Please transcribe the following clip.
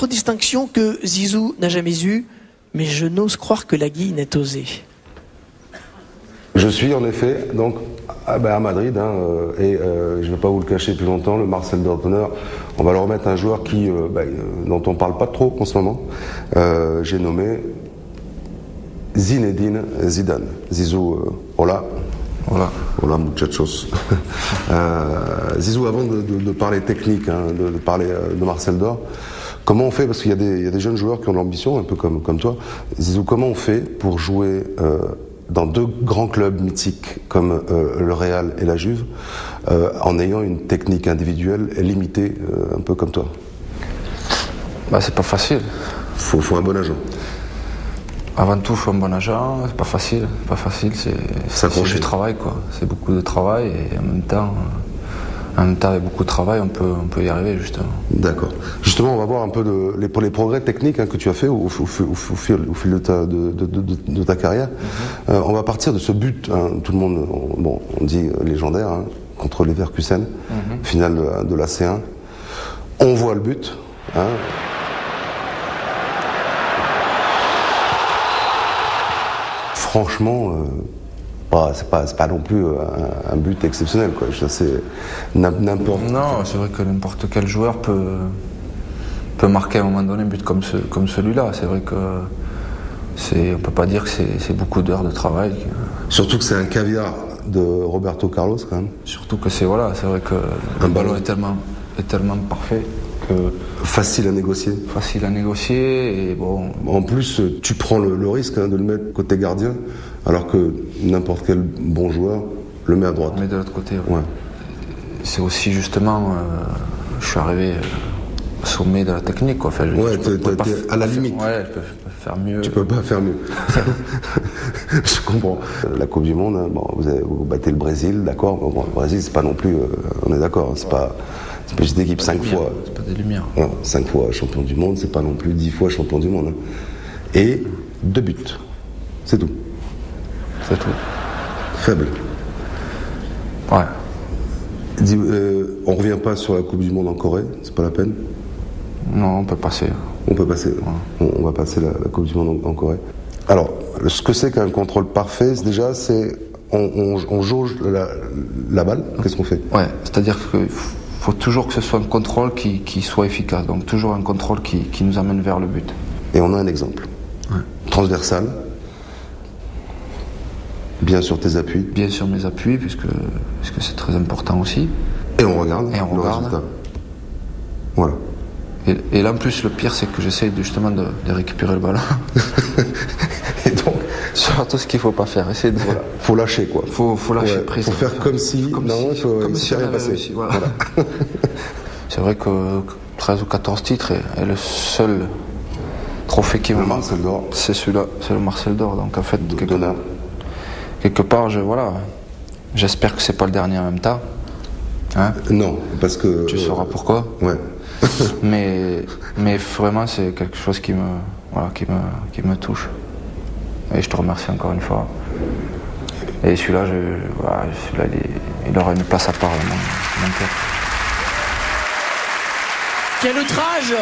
autre distinction que Zizou n'a jamais eue, mais je n'ose croire que Lagui n'ait osé. Je suis en effet donc à Madrid et je ne vais pas vous le cacher plus longtemps, le Marcel d'honneur, on va le remettre à un joueur dont on parle pas trop en ce moment. J'ai nommé Zinedine Zidane. Zizou, hola. Hola. Hola muchachos. Zizou, avant de parler technique, de parler de Marcel d'Or, comment on fait, parce qu'il y a des jeunes joueurs qui ont l'ambition, un peu comme toi. Zizou, comment on fait pour jouer dans deux grands clubs mythiques comme le Real et la Juve, en ayant une technique individuelle limitée, un peu comme toi? C'est pas facile. Faut un bon agent. Avant tout, il faut un bon agent. C'est pas facile. C'est du travail, quoi. C'est beaucoup de travail et en même temps, avec beaucoup de travail, on peut y arriver, justement. D'accord. Justement, on va voir un peu les progrès techniques que tu as fait au fil de ta carrière. On va partir de ce but, tout le monde, on dit légendaire, contre les Leverkusen, finale de la C1. On voit le but. Franchement, c'est pas non plus un but exceptionnel, quoi. C'est n'importe. Non, c'est vrai que n'importe quel joueur peut marquer à un moment donné un but comme celui-là. C'est vrai que on peut pas dire que c'est beaucoup d'heures de travail. Surtout que c'est un caviar de Roberto Carlos, quand même. Surtout que c'est vrai que le ballon est tellement parfait. Facile à négocier. Facile à négocier et bon. En plus, tu prends le risque de le mettre côté gardien, alors que n'importe quel bon joueur le met à droite. Mais de l'autre côté, ouais. C'est aussi justement, je suis arrivé au sommet de la technique, quoi. Enfin, t'es à la limite. Ouais, je peux faire mieux. Tu peux pas faire mieux. Je comprends. La Coupe du Monde, vous battez le Brésil, d'accord. Bon, le Brésil, c'est pas non plus, on est d'accord, c'est pas. C'est une petite équipe, 5 fois. C'est pas des lumières. 5 fois champion du monde, c'est pas non plus 10 fois champion du monde. Et 2 buts. C'est tout. C'est tout. Faible. Ouais. On revient pas sur la Coupe du Monde en Corée, c'est pas la peine? Non, on peut passer. On peut passer. Ouais. On va passer la Coupe du Monde en Corée. Alors, ce que c'est qu'un contrôle parfait, c'est on jauge la balle. Qu'est-ce qu'on fait? Ouais, c'est-à-dire que faut toujours que ce soit un contrôle qui soit efficace, donc toujours un contrôle qui nous amène vers le but. Et on a un exemple. Transversal, bien sur tes appuis. Bien sur mes appuis, puisque c'est très important aussi. Et on regarde le résultat. Voilà. Et là en plus le pire c'est que j'essaye justement de récupérer le ballon. Et donc surtout ce qu'il faut pas faire, essayer de. Voilà. Faut lâcher, quoi. Faut lâcher prise. Faut faire comme si rien passé. Voilà. C'est vrai que 13 ou 14 titres est le seul trophée qui me Marcel d'Or. C'est celui-là, c'est le Marcel d'Or. Donc en fait quelque part j'espère que c'est pas le dernier en même temps. Non, parce que tu sauras pourquoi. Ouais. mais vraiment c'est quelque chose qui me touche. Et je te remercie encore une fois. Et celui-là, il aura une place à part dans mon cœur. Quel outrage!